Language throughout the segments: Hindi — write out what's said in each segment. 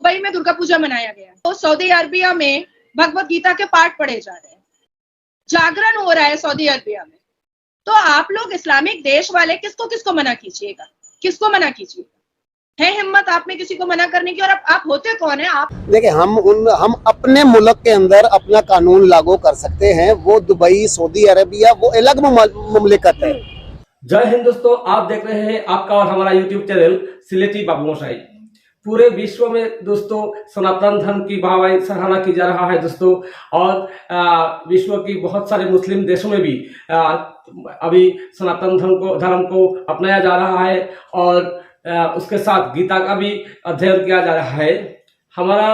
दुबई में दुर्गा पूजा मनाया गया, तो सऊदी अरबिया में भगवत गीता के पाठ पढ़े जा रहे हैं, जागरण हो रहा है सऊदी अरबिया में। तो आप लोग इस्लामिक देश वाले किसको किसको मना कीजिएगा, किसको मना कीजिएगा? है हिम्मत आप में किसी को मना करने की? और आप होते कौन है? आप देखिए, हम अपने मुल्क के अंदर अपना कानून लागू कर सकते हैं। वो दुबई, सऊदी अरेबिया वो अलग मुमलिकत है। जय हिंद दोस्तों, आप देख रहे हैं आपका और हमारा यूट्यूब चैनल सिलेटी बाबू मोशाई। पूरे विश्व में दोस्तों सनातन धर्म की वाहवाही सराहना की जा रहा है दोस्तों, और विश्व की बहुत सारे मुस्लिम देशों में भी अभी सनातन धर्म को अपनाया जा रहा है, और उसके साथ गीता का भी अध्ययन किया जा रहा है। हमारा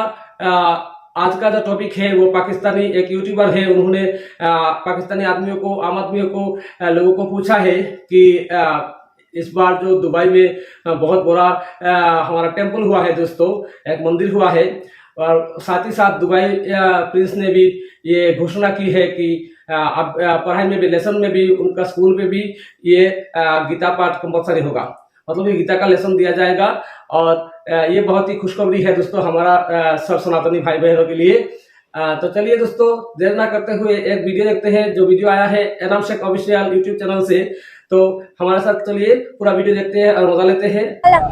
आज का जो टॉपिक है वो पाकिस्तानी एक यूट्यूबर है, उन्होंने पाकिस्तानी आदमियों को, आम आदमियों को, लोगों को पूछा है कि इस बार जो दुबई में बहुत बड़ा हमारा टेम्पल हुआ है दोस्तों, एक मंदिर हुआ है, और साथ ही साथ दुबई प्रिंस ने भी ये घोषणा की है कि अब पढ़ाई में भी, लेसन में भी, उनका स्कूल में भी ये गीता पाठ कंपलसरी होगा, मतलब ये गीता का लेसन दिया जाएगा। और ये बहुत ही खुशखबरी है दोस्तों हमारा सब सनातनी भाई बहनों के लिए। तो चलिए दोस्तों, देर ना करते हुए एक वीडियो देखते हैं, जो वीडियो आया है eNAM Sheikh official YouTube channel से। तो हमारे साथ चलिए पूरा वीडियो देखते हैं और मजा लेते हैं।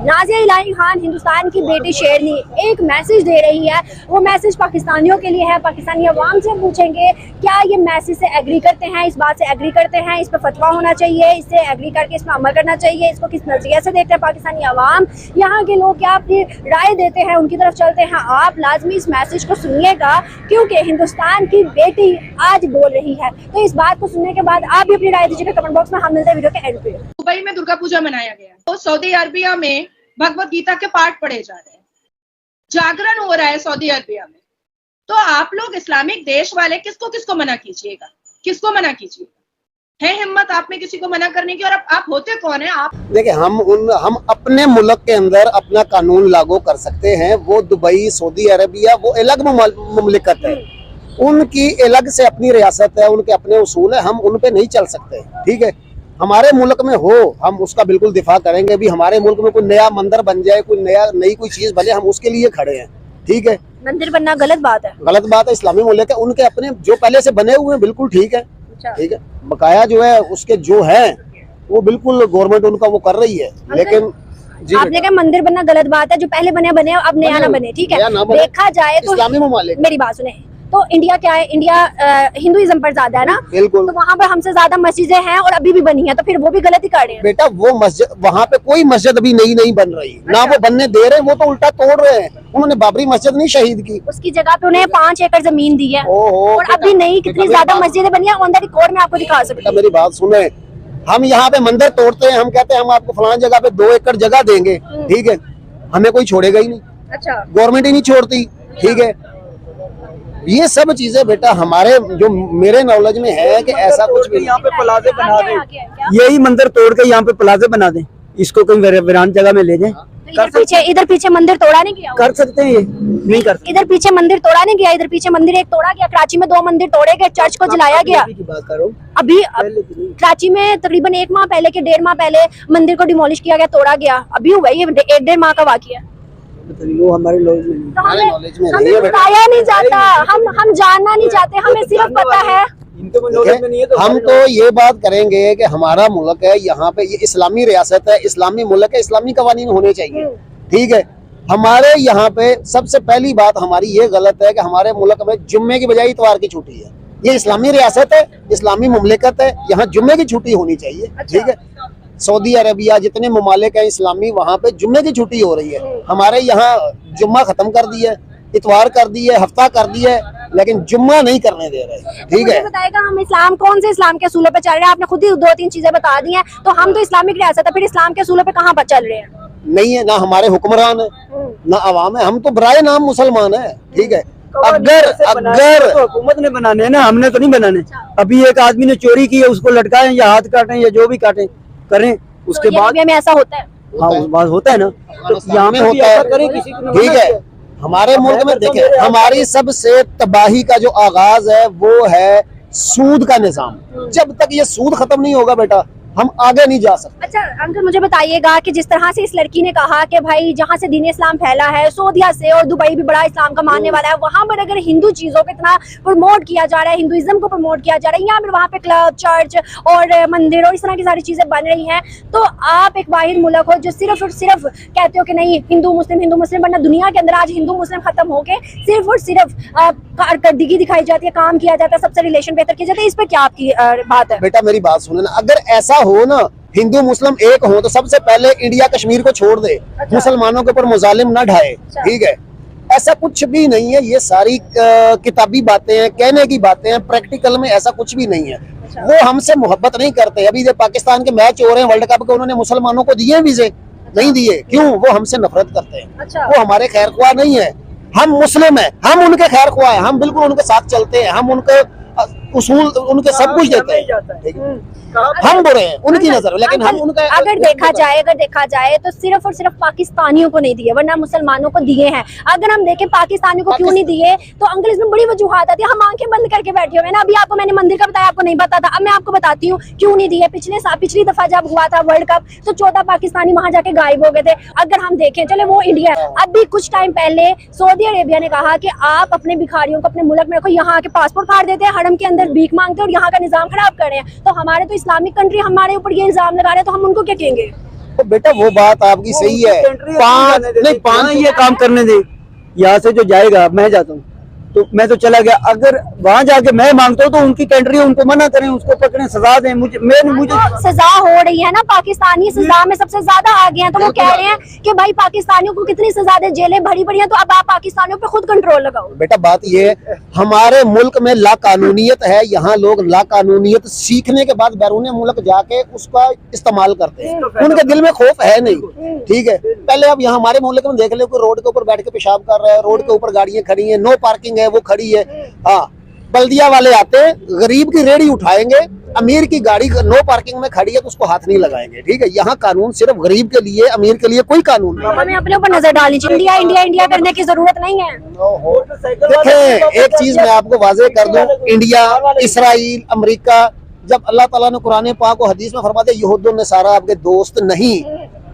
नाज़िया इलाही खान हिंदुस्तान की बेटी शेरनी एक मैसेज दे रही है। वो मैसेज पाकिस्तानियों के लिए है। पाकिस्तानी अवाम से पूछेंगे क्या ये मैसेज से एग्री करते हैं, इस बात से एग्री करते हैं, इस पर फतवा होना चाहिए, इससे एग्री करके इसमें अमल करना चाहिए, इसको किस नजरिए से देखते हैं पाकिस्तानी अवाम, यहाँ के लोग क्या अपनी राय देते हैं, उनकी तरफ चलते हैं। आप लाजमी इस मैसेज को सुनिएगा, क्योंकि हिंदुस्तान की बेटी आज बोल रही है। तो इस बात को सुनने के बाद आप भी अपनी राय दीजिएगा कमेंट बॉक्स में। हम मिलते हैं दुबई में दुर्गा पूजा मनाया गया, तो सऊदी अरबिया में भगवत गीता के पाठ पढ़े जा रहे हैं, जागरण हो रहा है सऊदी अरबिया में। तो आप लोग इस्लामिक देश वाले किसको किसको मना कीजिएगा, किसको मना कीजिएगा? है हिम्मत आप में किसी को मना करने की? और आप होते कौन है? आप देखिए, हम अपने मुल्क के अंदर अपना कानून लागू कर सकते हैं। वो दुबई, सऊदी अरेबिया वो अलग मुमलिकत है, उनकी अलग से अपनी रियासत है, उनके अपने उसूल है, हम उन पे नहीं चल सकते। ठीक है, हमारे मुल्क में हो, हम उसका बिल्कुल दिफा करेंगे। भी हमारे मुल्क में कोई नया मंदिर बन जाए, कोई नई कोई चीज बने, हम उसके लिए खड़े हैं। ठीक है, मंदिर बनना गलत बात है, गलत बात है। इस्लामी मुल्क है, उनके अपने जो पहले से बने हुए हैं बिल्कुल ठीक है। ठीक है, बकाया जो है उसके जो है वो बिल्कुल गवर्नमेंट उनका वो कर रही है। लेकिन आपने कहा मंदिर बनना गलत बात है, जो पहले बने अब नया ना बने। ठीक है, देखा जाए तो इस्लामी ममालिक, मेरी बात सुने, तो इंडिया क्या है, इंडिया हिंदुइज्म पर ज्यादा है ना, बिल्कुल। तो वहाँ पर हमसे ज्यादा मस्जिदें हैं और अभी भी बनी है, तो फिर वो भी गलत ही कर रहे हैं। बेटा, वो मस्जिद, वहाँ पे कोई मस्जिद अभी नहीं बन रही, ना वो बनने दे रहे हैं, वो तो उल्टा तोड़ रहे हैं। उन्होंने बाबरी मस्जिद नहीं शहीद की, उसकी जगह पे उन्हें 5 एकड़ जमीन दी है, और अभी नई कितनी ज्यादा मस्जिदें बनी है, ऑन द रिकॉर्ड में आपको दिखा सकती हूँ। मेरी बात सुने, हम यहाँ पे मंदिर तोड़ते हैं, हम कहते हैं हम आपको फलान जगह पे 2 एकड़ जगह देंगे, ठीक है, हमें कोई छोड़ेगा ही नहीं। अच्छा, गवर्नमेंट ही नहीं छोड़ती। ठीक है, ये सब चीजें बेटा हमारे जो मेरे नॉलेज में है कि ऐसा कुछ भी यहाँ पे प्लाजे बना दें, यही मंदिर तोड़ के यहाँ पे प्लाजे बना दें, इसको कहीं वीरान जगह में ले जाएं। इधर पीछे मंदिर तोड़ा नहीं गया, कर सकते हैं, ये नहीं कर सकते। इधर पीछे मंदिर तोड़ा नहीं गया, इधर पीछे मंदिर एक तोड़ा गया। कराची में 2 मंदिर तोड़े गए, चर्च को जलाया गया। बात करो, अभी कराची में तकरीबन 1 माह पहले के 1.5 माह पहले मंदिर को डिमोलिश किया गया, तोड़ा गया। अभी हुआ ये 1-1.5 माह का वाकया। वो हमारे नॉलेज में नहीं, हमें बताया नहीं जाता, हम जानना नहीं चाहते, हमें सिर्फ पता है। हम तो ये बात करेंगे कि हमारा मुल्क है, यहाँ पे ये इस्लामी रियासत है, इस्लामी मुल्क है, इस्लामी कवानीन होने चाहिए। ठीक है, हमारे यहाँ पे सबसे पहली बात हमारी ये गलत है कि हमारे मुल्क में जुम्मे की बजाय इतवार की छुट्टी है। ये इस्लामी रियासत है, इस्लामी मुमलिकत है, यहाँ जुम्मे की छुट्टी होनी चाहिए। ठीक है, सऊदी अरबिया जितने ममालिक हैं इस्लामी, वहाँ पे जुम्मे की छुट्टी हो रही है। हमारे यहाँ जुम्मा खत्म कर दी है, इतवार कर दी है, हफ्ता कर दी है, लेकिन जुम्मा नहीं करने दे रहे। ठीक है, बताएगा हम इस्लाम कौन से इस्लाम के असूलों पे चल रहे हैं? आपने खुद ही 2-3 चीजें बता दी हैं, तो हम तो इस्लामिक रियासत है, फिर इस्लाम के असूलों पे कहाँ पर चल रहे हैं? नहीं है, ना हमारे हुक्मरान है, ना अवाम है, हम तो बराए नाम मुसलमान है। ठीक है, अगर हुकूमत ने बनाने हैं ना, हमने तो नहीं बनाने। अभी एक आदमी ने चोरी की है, उसको लटकाएं या हाथ काटें या जो भी काटें करें, उसके बाद में ऐसा होता है। हाँ, उस बात होता है ना, तो यहाँ में होता है। ठीक है, हमारे मुल्क में देखें, हमारी सबसे तबाही का जो आगाज है वो है सूद का निजाम। जब तक ये सूद खत्म नहीं होगा बेटा, हम आगे नहीं जा सकते। अच्छा अंकल मुझे बताइएगा कि जिस तरह से इस लड़की ने कहा कि भाई जहाँ से दीन इस्लाम फैला है, सऊदीया से, और दुबई भी बड़ा इस्लाम का मानने वाला है, वहाँ पर अगर हिंदू चीजों को इतना प्रमोट किया जा रहा है, हिंदुइज्म को प्रमोट किया जा रहा है, यहाँ पर वहाँ पे क्लब, चर्च और मंदिर और इस तरह की सारी चीजें बन रही हैं, तो आप एक वाहिद मुल्क हो जो सिर्फ और सिर्फ कहते हो कि नहीं हिंदू मुस्लिम, वरना दुनिया के अंदर आज हिंदू मुस्लिम खत्म होके सिर्फ और सिर्फ कारकर्दगी दिखाई जाती है, काम किया जाता है, सबसे रिलेशन बेहतर किया जाता है। इस पर क्या आपकी बात है? बेटा मेरी बात सुने ना, अगर ऐसा हो ना, हिंदू मुस्लिम एक हो, तो सबसे पहले इंडिया कश्मीर को छोड़ दे, मुसलमानों के ऊपर मुजालिम ना ढाए, ठीक है? ऐसा कुछ भी नहीं है, ये सारी किताबी बातें हैं, कहने की बातें हैं, प्रैक्टिकल में ऐसा कुछ भी नहीं है। वो हमसे मोहब्बत नहीं करते। अभी पाकिस्तान के मैच हो रहे हैं वर्ल्ड कप के, उन्होंने मुसलमानों को दिए वीजे? नहीं दिए। क्यों? वो हमसे नफरत करते हैं। वो हमारे खैर ख्वाह नहीं है। हम मुस्लिम हैं, हम उनके खैर ख्वाह हैं, हम बिल्कुल उनके साथ चलते हैं, हम उनके उसूल, उनके सब कुछ देते हैं। हम बुरे हैं उनकी नजर, लेकिन हम उनका अगर देखा जाए तो सिर्फ और सिर्फ पाकिस्तानियों को नहीं दिए, वरना मुसलमानों को दिए हैं। अगर हम देखें पाकिस्तानियों को क्यों नहीं दिए, तो अंकल इसमें बड़ी वजूहात आती है। हम आंखें बंद करके बैठे हुए ना। अभी आपको मैंने मंदिर का बताया, आपको नहीं पता था, अब मैं आपको बताती हूँ क्यों नहीं दिए। पिछली दफा जब हुआ था वर्ल्ड कप, तो 14 पाकिस्तानी वहां जाके गायब हो गए थे। अगर हम देखें, चले वो इंडिया है, अभी कुछ टाइम पहले सऊदी अरेबिया ने कहा कि आप अपने भिखारियों को अपने मुल्क में रखो, यहाँ आके पासपोर्ट फाड़ देते हैं, हरम के अंदर भीख मांगते हैं और यहाँ का निजाम खराब कर रहे हैं। तो हमारे तो इस्लामिक कंट्री हमारे ऊपर ये इल्जाम लगा रहे हैं, तो हम उनको क्या कहेंगे? तो बेटा वो बात आपकी सही है, पांच ये काम करने दे। यहाँ से जो जाएगा, मैं जाता हूँ तो मैं तो चला गया, अगर वहां जाके मैं मांगता हूँ तो उनकी कंट्री उनको मना करें, उसको पकड़े, सजा दें। मुझे सजा हो रही है ना, पाकिस्तानी सजा में सबसे ज्यादा आगे हैं, तो वो कह रहे हैं कि भाई पाकिस्तानियों को कितनी सजा दे, जेलें भरी पड़ी हैं, तो अब आप पाकिस्तानियों पे खुद कंट्रोल लगाओ। बेटा बात ये, हमारे मुल्क में लाकानूनियत है, यहाँ लोग लाकानूनियत सीखने के बाद बैरून मुल्क जाके उसका इस्तेमाल करते हैं। उनके दिल में खौफ है नहीं, ठीक है? पहले अब यहाँ हमारे मुल्क में देख लो, कोई रोड के ऊपर बैठ के पेशाब कर रहा है, रोड के ऊपर गाड़ियां खड़ी हैं, नो पार्किंग है, वो खड़ी है। हाँ, बल्दिया वाले आते हैं, गरीब की रेड़ी उठाएंगे, अमीर की गाड़ी नो पार्किंग में खड़ी है तो उसको हाथ नहीं लगाएंगे, ठीक है? यहाँ कानून सिर्फ गरीब के लिए, अमीर के लिए कोई कानून नहीं। हमें अपने ऊपर नजर डालनी चाहिए। इंडिया इंडिया इंडिया करने की जरूरत नहीं है। देखें, एक चीज मैं आपको वाजे कर दूं, इंडिया, इसराइल, अमेरिका, जब अल्लाह ताला ने कुरान पाक और हदीस में फरमाते यहूद नसारा आपके दोस्त नहीं,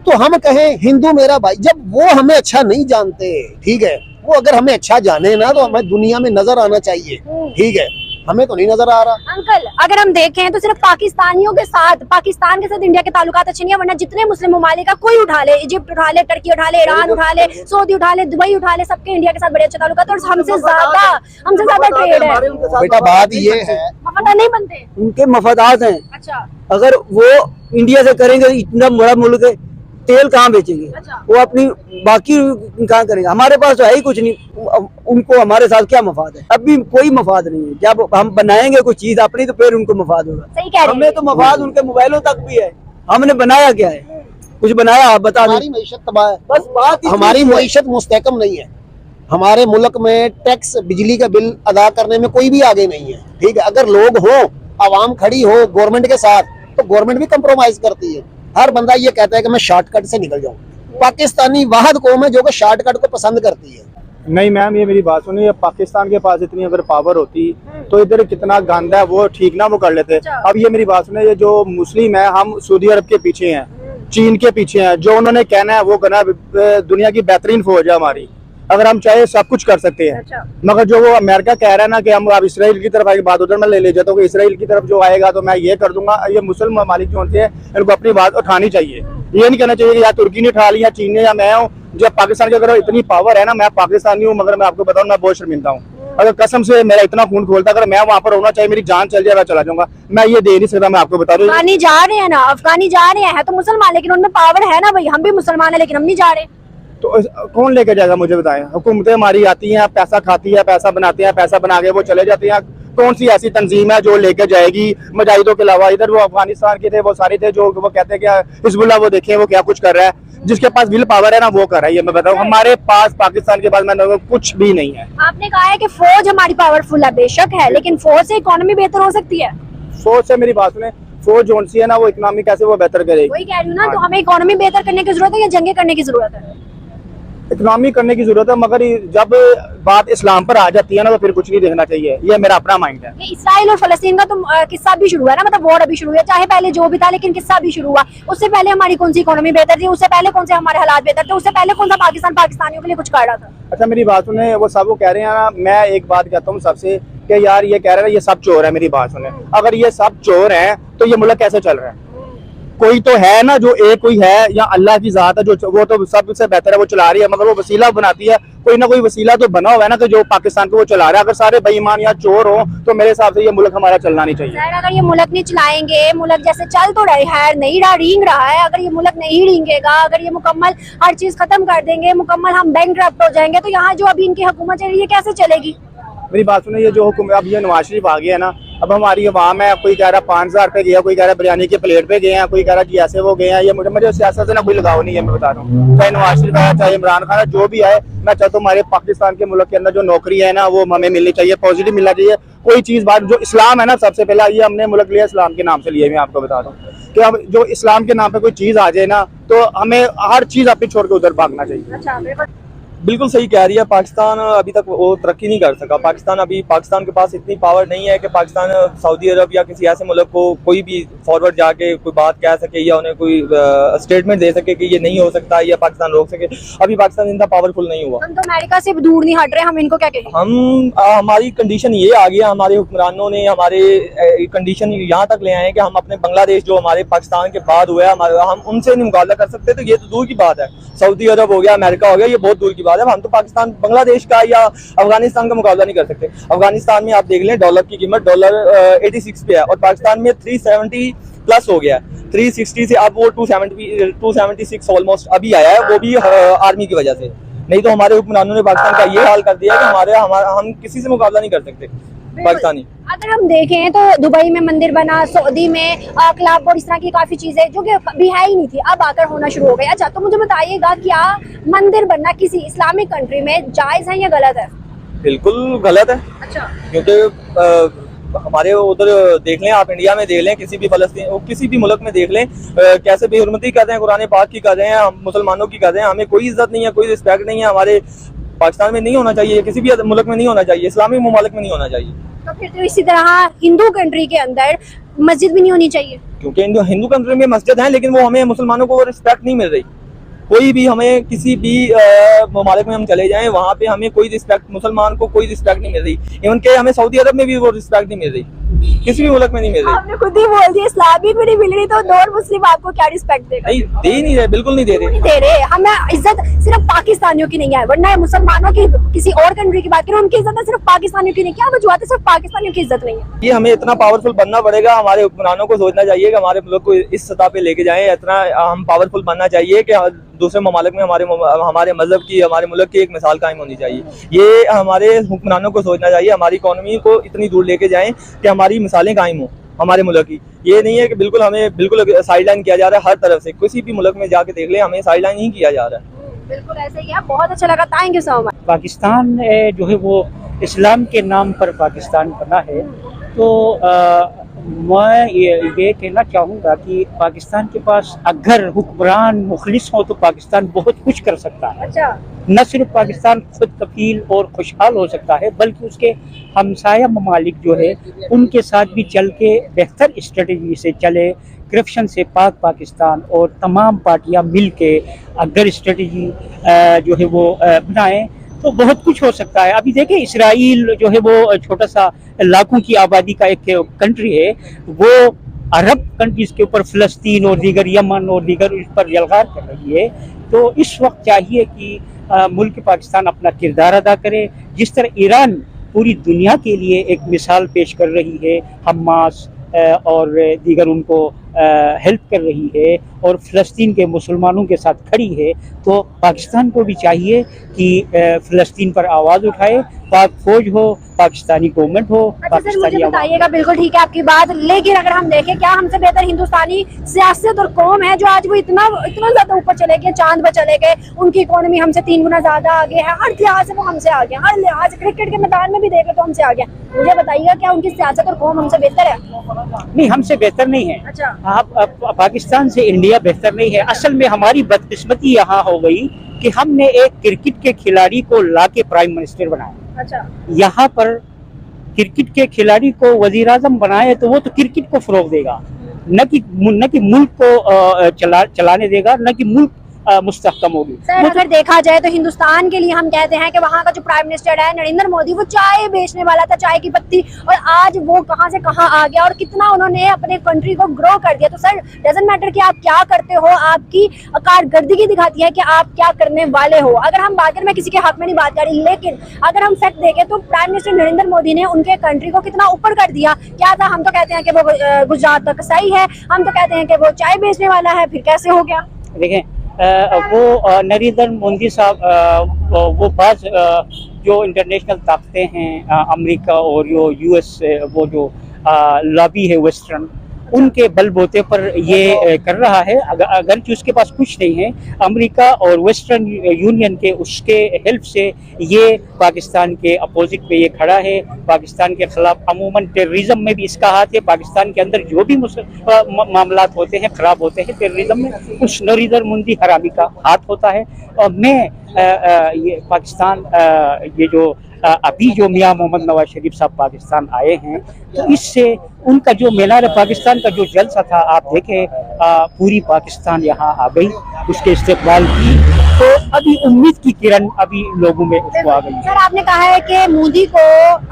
तो हम कहें हिंदू मेरा भाई, जब वो हमें अच्छा नहीं जानते, ठीक है? वो अगर हमें अच्छा जाने ना, तो हमें दुनिया में नजर आना चाहिए, ठीक है? हमें तो नहीं नजर आ रहा। अंकल अगर हम देखें तो सिर्फ पाकिस्तानियों के साथ, पाकिस्तान के साथ इंडिया के ताल्लुकात अच्छे नहीं है, वरना जितने मुस्लिम ममालिक का कोई उठा ले, इजिप्ट उठा ले, टर्की उठा ले, ईरान उठा ले, सऊदी उठा ले, दुबई उठा ले, सबके इंडिया के साथ बड़े अच्छे ताल्लुकात और हमसे ज्यादा ट्रेड है। बेटा बात ये है, मफादात नहीं बनते, उनके मफादात हैं। अच्छा, अगर वो इंडिया से करेंगे, इतना बड़ा मुल्क है, तेल कहाँ बेचेंगे? वो अपनी बाकी कहाँ करेंगे? हमारे पास तो है ही कुछ नहीं, उनको हमारे साथ क्या मफाद है? अभी कोई मफाद नहीं है। जब हम बनाएंगे कोई चीज अपनी, तो फिर उनको मफाद होगा। सही कह रहे हैं। हमें तो मफाद उनके मोबाइलों तक भी है। हमने बनाया क्या है? कुछ बनाया? आप बता दें। हमारी मईशत तबाह है, बस बात हमारी मईशत मुस्तहकम नहीं है। हमारे मुल्क में टैक्स, बिजली का बिल अदा करने में कोई भी आगे नहीं है, ठीक है? अगर लोग हो, आवाम खड़ी हो गवर्नमेंट के साथ, तो गवर्नमेंट भी कंप्रोमाइज करती है। हर बंदा ये कहता है कि मैं शॉर्टकट से निकल जाऊं। पाकिस्तानी वाहद कौम है जो कि शॉर्टकट को पसंद करती है। नहीं मैम, ये मेरी बात सुनिए, पाकिस्तान के पास इतनी अगर पावर होती तो इधर कितना गंदा है वो ठीक ना वो कर लेते। अब ये मेरी बात सुनिए, ये जो मुस्लिम है, हम सऊदी अरब के पीछे हैं, चीन के पीछे हैं, जो उन्होंने कहना है वो करना है। दुनिया की बेहतरीन फौज है हमारी, अगर हम चाहे सब कुछ कर सकते हैं। मगर जो वो अमेरिका कह रहा है ना कि हम अब इसराइल की तरफ आगे बात उधर मैं ले जाता हूँ कि इसराइल की तरफ जो आएगा तो मैं ये कर दूंगा। ये मुस्लिम ममालिक जो होते हैं, इनको अपनी बात उठानी चाहिए। ये नहीं कहना चाहिए कि या तुर्की ने उठा ली या चीन ने या मैं हूँ। जब पाकिस्तान की अगर इतनी पावर है ना, मैं पाकिस्तानी हूँ, मगर मैं आपको बताऊँ मैं बहुत शर्मिंदा हूँ। अगर कसम से मेरा इतना खून खोलता, अगर मैं वहाँ पर होना चाहिए, मेरी जान चल जाए, मैं चला जाऊंगा। मैं ये दे नहीं सकता, मैं आपको बता रहा हूँ। अफगानी जा रहे हैं ना, अफगानी जा रहे हैं तो मुसलमान, लेकिन उनमें पावर है ना भाई। हम भी मुसलमान है लेकिन हम नहीं जा रहे। तो कौन लेके जाएगा मुझे बताएं? हुकूमतें हमारी आती हैं, पैसा खाती है, पैसा बनाते हैं, पैसा बना के वो चले जाते हैं। कौन सी ऐसी तंजीम है जो लेके जाएगी? मुजाहिदों के अलावा इधर वो अफगानिस्तान के थे, वो सारे थे जो वो कहते हैं कि हिजबुल्लाह वो देखें वो क्या कुछ कर रहा है। जिसके पास विल पावर है ना वो कर रहा है। ये मैं बताऊँ, हमारे पास पाकिस्तान के पास मैं कुछ भी नहीं है। आपने कहा है कि फौज हमारी पावरफुल है, बेशक है, लेकिन फौज से इकोनॉमी बेहतर हो सकती है। फौज से मेरी बात सुने, फौज जो सी है ना वो इकोनॉमी कैसे वो बेहतर करेगी? वही कह रही हूँ ना, तो हमें इकोनॉमी बेहतर करने की जरूरत है या जंगे करने की जरूरत है? इकोनॉमी करने की जरूरत है, मगर जब बात इस्लाम पर आ जाती है ना तो फिर कुछ नहीं देखना चाहिए। ये मेरा अपना माइंड है। ये इसराइल और फलस्तीन का तो किस्सा भी शुरू हुआ है ना, मतलब वॉर अभी शुरू हुआ, चाहे पहले जो भी था लेकिन किस्सा भी शुरू हुआ। उससे पहले हमारी कौन सी इकोनॉमी बेहतर थी, उससे पहले कौन से हमारे हालात बेहतर थे, उससे पहले कौन सा पाकिस्तान पाकिस्तानियों के लिए कुछ कर रहा था। अच्छा मेरी बात सुने, वो सब वो कह रहे हैं ना, मैं एक बात कहता हूँ सबसे कि यार ये कह रहे हैं ये सब चोर है। मेरी बात सुने, अगर ये सब चोर हैं तो ये मुल्क कैसे चल रहा है? कोई तो है ना जो एक कोई है, या अल्लाह की जात है जो वो तो सबसे बेहतर है, वो चला रही है, मगर वो वसीला बनाती है। कोई ना कोई वसीला तो बना हुआ है ना कि जो पाकिस्तान को वो चला रहा है। अगर सारे बेईमान या चोर हो तो मेरे हिसाब से ये मुल्क हमारा चलना नहीं चाहिए। सर अगर ये मुल्क नहीं चलाएंगे, मुल्क जैसे चल तो रहे है, नहीं रहा, रींग रहा है, अगर ये मुल्क नहीं रींगेगा, अगर ये मुकम्मल हर चीज खत्म कर देंगे, मुकम्मल हम बैंकरप्ट हो जाएंगे, तो यहाँ जो अभी इनकी हुकूमत चल रही है कैसे चलेगी? मेरी बात सुने, ये जो हुक्म अब ये नवाज शरीफ आ गया है ना, अब हमारी अवाम है, कोई कह रहा 5000 पे गया, कोई कह रहा बिरयानी के प्लेट पे गए हैं, कोई कह रहा जी ऐसे वो गए हैं। ये मुझे सियासत से ना कोई लगाव नहीं है, मैं बता रहा हूँ। चाहे नवाज शरीफ आया, चाहे इमरान खान है, जो भी आए, मैं चाहता हूँ हमारे पाकिस्तान के मुल्क के अंदर जो नौकरी है ना वो हमें मिलनी चाहिए, पॉजिटिव मिलना चाहिए। कोई चीज बात जो इस्लाम है ना, सबसे पहले ये हमने मुल्क लिया इस्लाम के नाम से लिए। मैं आपको बता रहा हूँ कि अब जो इस्लाम के नाम पे कोई चीज आ जाए ना तो हमें हर चीज अपनी छोड़ के उधर भागना चाहिए। अच्छा बिल्कुल सही कह रही है। पाकिस्तान अभी तक वो तरक्की नहीं कर सका। पाकिस्तान के पास इतनी पावर नहीं है कि पाकिस्तान सऊदी अरब या किसी ऐसे मुल्क को कोई भी फॉरवर्ड जाके कोई बात कह सके या उन्हें कोई स्टेटमेंट दे सके कि ये नहीं हो सकता या पाकिस्तान रोक सके। अभी पाकिस्तान इतना पावरफुल नहीं हुआ। हम तो अमेरिका से दूर नहीं हट रहे, हम इनको क्या कहें? हमारी कंडीशन ये आ गया, हमारे हुक्मरानों ने हमारे कंडीशन यहाँ तक ले आए कि हम अपने बांग्लादेश जो हमारे पाकिस्तान के बाद हुआ है हम उनसे नहीं मुकाबला कर सकते। तो ये तो दूर की बात है, सऊदी अरब हो गया, अमेरिका हो गया, ये बहुत दूर की बात है। हम तो पाकिस्तान बांग्लादेश का या अफगानिस्तान का मुकाबला नहीं कर सकते। अफगानिस्तान में आप देख लें डॉलर की कीमत $86 पे है और पाकिस्तान में 370 प्लस हो गया है। 360 से अब वो 276 ऑलमोस्ट अभी आया है, वो भी आर्मी की वजह से। नहीं तो हमारे हुक्मरानों ने पाकिस्तान का ये हाल कर दिया कि हम किसी से मुकाबला नहीं कर सकते पाकिस्तानी। अगर हम देखें तो दुबई में मंदिर बना, सऊदी में क्लब और इस तरह की काफी चीजें जो कि अभी है ही नहीं थी, अब आकर होना शुरू हो गई। अच्छा तो मुझे बताइएगा, क्या मंदिर बनना किसी इस्लामिक कंट्री में जायज है या गलत है? बिल्कुल गलत है। अच्छा क्योंकि हमारे उधर देख लें, आप इंडिया में देख लें, किसी भी फलस्तीन किसी भी मुल्क में देख लें, कैसे बेहुरमती कर रहे हैं, कुरान पाक की कर रहे हैं, हम मुसलमानों की कर रहे हैं। हमें कोई इज्जत नहीं है, कोई रिस्पेक्ट नहीं है। हमारे पाकिस्तान में नहीं होना चाहिए, किसी भी मुल्क में नहीं होना चाहिए, इस्लामी ममालिक में नहीं होना चाहिए। तो फिर तो इसी तरह हिंदू कंट्री के अंदर मस्जिद भी नहीं होनी चाहिए? क्योंकि हिंदू कंट्री में मस्जिद है लेकिन वो हमें मुसलमानों को रिस्पेक्ट नहीं मिल रही। कोई भी हमें किसी भी ममालिक में हम चले जाएं, वहाँ पे हमें कोई रिस्पेक्ट, मुसलमान को कोई रिस्पेक्ट नहीं मिल रही। इवन के हमें सऊदी अरब में भी वो रिस्पेक्ट नहीं मिल रही, किसी भी मुल्क में नहीं मिल रही। आपने खुद ही बोल दिया इस्लामिक में नहीं मिल रही, तो नॉन मुस्लिम आपको क्या रिस्पेक्ट देगा? नहीं दे ही नहीं रहे, बिल्कुल नहीं दे रहे। नहीं दे रहे। हमें इज्जत सिर्फ पाकिस्तानियों की नहीं है, वरना मुसलमानों की किसी और कंट्री की बात करें, उनकी इज्जत है, सिर्फ पाकिस्तानियों की नहीं। क्या वजूहत है सिर्फ पाकिस्तानियों की इज्जत नहीं है? ये हमें इतना पावरफुल बनना पड़ेगा। हमारे हुक्मरानों को सोचना चाहिए कि हमारे मुल्क को इस सतह पे लेके जाएं। इतना हम पावरफुल बनना चाहिए कि दूसरे ममालिक में हमारे मजहब की, हमारे मुल्क की एक मिसाल कायम होनी चाहिए। ये हमारे हुक्मरानों को सोचना चाहिए। हमारी इकोनॉमी को इतनी दूर लेके जाएं कि हमारी मिसालें कायम हो हमारे मुल्क की। ये नहीं है कि बिल्कुल हमें बिल्कुल साइडलाइन किया जा रहा है हर तरफ से। किसी भी मुल्क में जाके देख ले, हमें साइडलाइन ही किया जा रहा है। बिल्कुल ऐसे ही है। बहुत अच्छा लगा, thank you so much. Pakistan जो है वो इस्लाम के नाम पर पाकिस्तान बना है। तो मैं ये कहना चाहूँगा कि पाकिस्तान के पास अगर हुक्मरान मुखलिस हो तो पाकिस्तान बहुत कुछ कर सकता है। अच्छा न सिर्फ पाकिस्तान खुद कफील और खुशहाल हो सकता है बल्कि उसके हमसाया ममालिक जो है उनके साथ भी चल के बेहतर स्ट्रेटजी से चले, करप्शन से पाक पाकिस्तान और तमाम पार्टियां मिल के अगर स्ट्रेटजी जो है वो बनाएं तो बहुत कुछ हो सकता है। अभी देखिए इसराइल जो है वो छोटा सा लाखों की आबादी का एक कंट्री है, वो अरब कंट्रीज के ऊपर फ़लस्तीन और दीगर यमन और दीगर इस पर यलगार कर रही है। तो इस वक्त चाहिए कि मुल्क पाकिस्तान अपना किरदार अदा करे। जिस तरह ईरान पूरी दुनिया के लिए एक मिसाल पेश कर रही है, हमास और दीगर उनको हेल्प कर रही है और फ़लस्तीन के मुसलमानों के साथ खड़ी है, तो पाकिस्तान को भी चाहिए कि फ़लस्तीन पर आवाज़ उठाए, पाक फौज हो, पाकिस्तानी गवर्नमेंट हो, अच्छा सर मुझे बताइएगा, बिल्कुल ठीक है आपकी बात, लेकिन अगर हम देखें क्या हमसे बेहतर हिंदुस्तानी सियासत और कौम है जो आज वो इतना ज्यादा ऊपर चले गए, चांद पर चले गए, उनकी इकोनॉमी हमसे 3 गुना ज्यादा आगे है, हर लिहाज से वो हमसे आगे, हर लिहाज क्रिकेट के मैदान में भी देखे तो हमसे आगे। मुझे बताइएगा क्या उनकी सियासत और कौम हमसे बेहतर है? नहीं, हमसे बेहतर नहीं है। अच्छा आप पाकिस्तान से इंडिया बेहतर नहीं है। असल में हमारी बदकिस्मती यहाँ हो गई कि हमने एक क्रिकेट के खिलाड़ी को लाके प्राइम मिनिस्टर बनाया। अच्छा, यहाँ पर क्रिकेट के खिलाड़ी को वजीर आजम बनाए तो वो तो क्रिकेट को फरोग देगा, न कि मुल्क को चलाने देगा, न कि मुल्क मुस्तहकम होगी। सर अगर देखा जाए तो हिंदुस्तान के लिए हम कहते हैं कि वहाँ का जो प्राइम मिनिस्टर है नरेंद्र मोदी, वो चाय बेचने वाला था, चाय की पत्ती, और आज वो कहाँ से कहाँ आ गया और कितना उन्होंने अपने कंट्री को ग्रो कर दिया। तो सर डजंट मैटर कि आप क्या करते हो, आपकी कारकर्दगी दिखाती है कि आप क्या करने वाले हो। अगर हम बात करें, मैं किसी के हक में नहीं बात कर रही, लेकिन अगर हम फैक्ट देखें तो प्राइम मिनिस्टर नरेंद्र मोदी ने उनके कंट्री को कितना ऊपर कर दिया। क्या था, हम तो कहते हैं कि वो गुजरात तक सही है, हम तो कहते हैं कि वो चाय बेचने वाला है, फिर कैसे हो गया? देखें वो नरेंद्र मोदी साहब वो बाज जो इंटरनेशनल ताकतें हैं अमेरिका और यूएस, वो जो लॉबी है वेस्टर्न, उनके बलबूते पर ये कर रहा है। अगर उसके पास कुछ नहीं है, अमेरिका और वेस्टर्न यूनियन के उसके हेल्प से ये पाकिस्तान के अपोजिट पे ये खड़ा है, पाकिस्तान के खिलाफ। अमूमन टेररिज्म में भी इसका हाथ है। पाकिस्तान के अंदर जो भी मामला होते हैं, खराब होते हैं टेररिज्म में, उस नरेंद्र मोदी हरामी का हाथ होता है। और मैं ये पाकिस्तान ये जो अभी जो मियां मोहम्मद नवाज शरीफ साहब पाकिस्तान आए हैं, तो इससे उनका जो मीनार पाकिस्तान का जो जलसा था, आप देखें पूरी पाकिस्तान यहाँ आ गई उसके इस्तेमाल की, तो अभी उम्मीद की किरण अभी लोगों में उसको आ गई। सर आपने कहा है कि मोदी को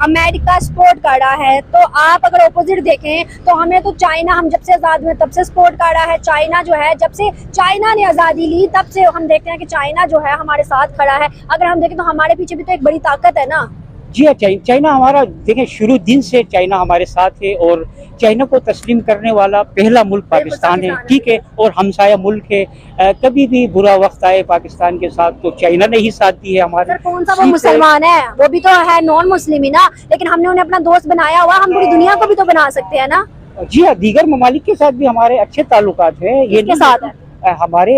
अमेरिका सपोर्ट कर रहा है, तो आप अगर ऑपोजिट देखें तो हमें तो चाइना, हम जब से आजाद हुए तब से सपोर्ट कर रहा है। चाइना जो है, जब से चाइना ने आजादी ली तब से हम देखते हैं कि चाइना जो है हमारे साथ खड़ा है। अगर हम देखें तो हमारे पीछे भी तो एक बड़ी ताकत है ना। जी हाँ, चाइना हमारा, देखें शुरू दिन से चाइना हमारे साथ है, और चाइना को तस्लीम करने वाला पहला मुल्क पाकिस्तान है, ठीक है, और हमसाया मुल्क है। कभी भी बुरा वक्त आए पाकिस्तान के साथ तो चाइना ने ही साथ दी है हमारे। सर कौन सा वो मुसलमान है, वो भी तो है नॉन मुस्लिम ही ना, लेकिन हमने उन्हें अपना दोस्त बनाया हुआ, हम पूरी दुनिया को भी तो बना सकते हैं ना। जी हाँ, दीगर ममालिक के साथ भी हमारे अच्छे ताल्लुकात हैं। ये किसके साथ है? हमारे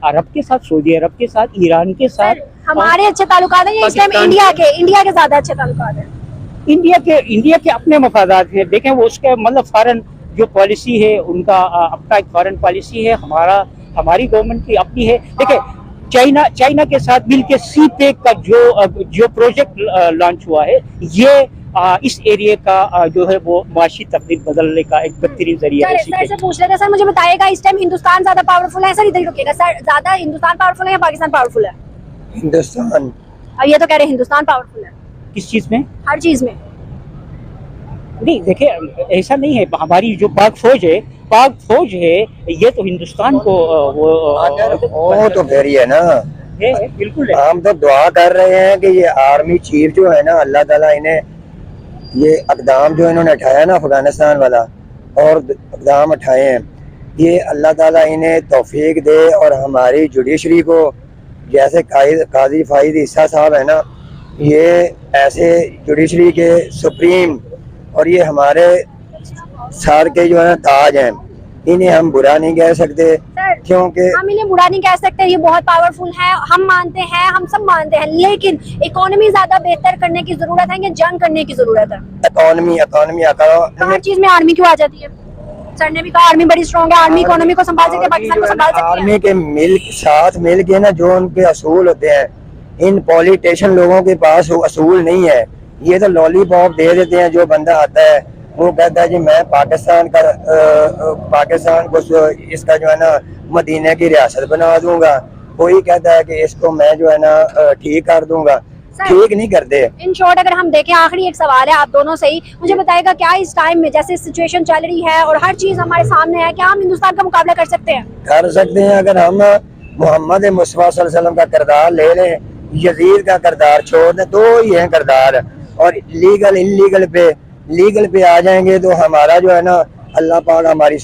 अरब के साथ, सऊदी अरब के साथ, ईरान के साथ हमारे अच्छे ताल्लुकात हैं, ये इस टाइम इंडिया के ज्यादा अच्छे ताल्लुकात हैं। इंडिया के अपने मफादात हैं। देखें वो उसके मतलब फॉरेन जो पॉलिसी है, उनका अपना एक फॉरेन पॉलिसी है, हमारी गवर्नमेंट की अपनी है। देखें चाइना के साथ मिलकर सीपेक का जो प्रोजेक्ट लॉन्च हुआ है, ये इस एरिया का जो है वो माशी तकदीर बदलने का एक बेहतरीन जरिया है। सर से पूछ रहे थे, सर मुझे बताइएगा इस टाइम हिंदुस्तान ज्यादा पावरफुल है? सर इधर ही रुकिएगा सर, ज्यादा हिंदुस्तान पावरफुल है या पाकिस्तान पावरफुल है? हिंदुस्तान। अब ये तो कह रहे हिंदुस्तान पावरफुल है किस चीज में? हर चीज में। नहीं देखिए, ऐसा नहीं है। हमारी जो पाक फौज है, ये तो हिंदुस्तान को वो तो फिर ही है ना, बिल्कुल है। हम तो दुआ कर रहे हैं कि ये आर्मी चीफ जो है ना, अल्लाह ताला इन्हें ये इकदाम जो इन्होंने उठाया ना अफगानिस्तान वाला, और इकदाम उठाए हैं, ये अल्लाह ताला इन्हें तौफीक दे। और हमारी जुडिशरी को, जैसे काजी फाइद ईसा साहब है ना, ये ऐसे जुडिशरी के सुप्रीम, और ये हमारे सर के जो है ताज हैं, इन्हें हम बुरा नहीं कह सकते, क्योंकि हम इन्हें बुरा नहीं कह सकते। ये बहुत पावरफुल है, हम मानते हैं, हम सब मानते हैं, लेकिन इकोनॉमी ज्यादा बेहतर करने की जरूरत है कि जंग करने की जरूरत है? इकोनॉमी हर चीज में आर्मी क्यों आ जाती है? सर ने भी कहा आर्मी बड़ी स्ट्रॉन्ग है, आर्मी इकोनॉमी को संभाल सकती है, पाकिस्तान को संभाल सकती है। आर्मी के साथ मिल के ना जो उनके असूल होते हैं, इन पॉलिटिशियन लोगों के पास वो असूल नहीं है। ये तो लॉलीपॉप दे देते हैं। जो बंदा आता है वो कहता है जी मैं पाकिस्तान को इसका जो है ना मदीने की रियासत बना दूंगा, कोई कहता है कि इसको मैं जो है ना ठीक कर दूंगा। ठीक नहीं करते। इन शॉर्ट अगर हम देखें, आखिरी एक सवाल है आप दोनों से ही, मुझे बताएगा क्या इस टाइम में जैसे सिचुएशन चल रही है और हर चीज हमारे सामने है, क्या हम हिंदुस्तान का मुकाबला कर सकते हैं? कर सकते हैं अगर हम मोहम्मद मुस्तफा सल्लल्लाहु अलैहि वसल्लम का किरदार ले लें, यजीद का किरदार छोड़ दें, तो ही है किरदार, और लीगल पे आ जाएंगे तो हमारा जो है ना अल्लाह पाक हमारी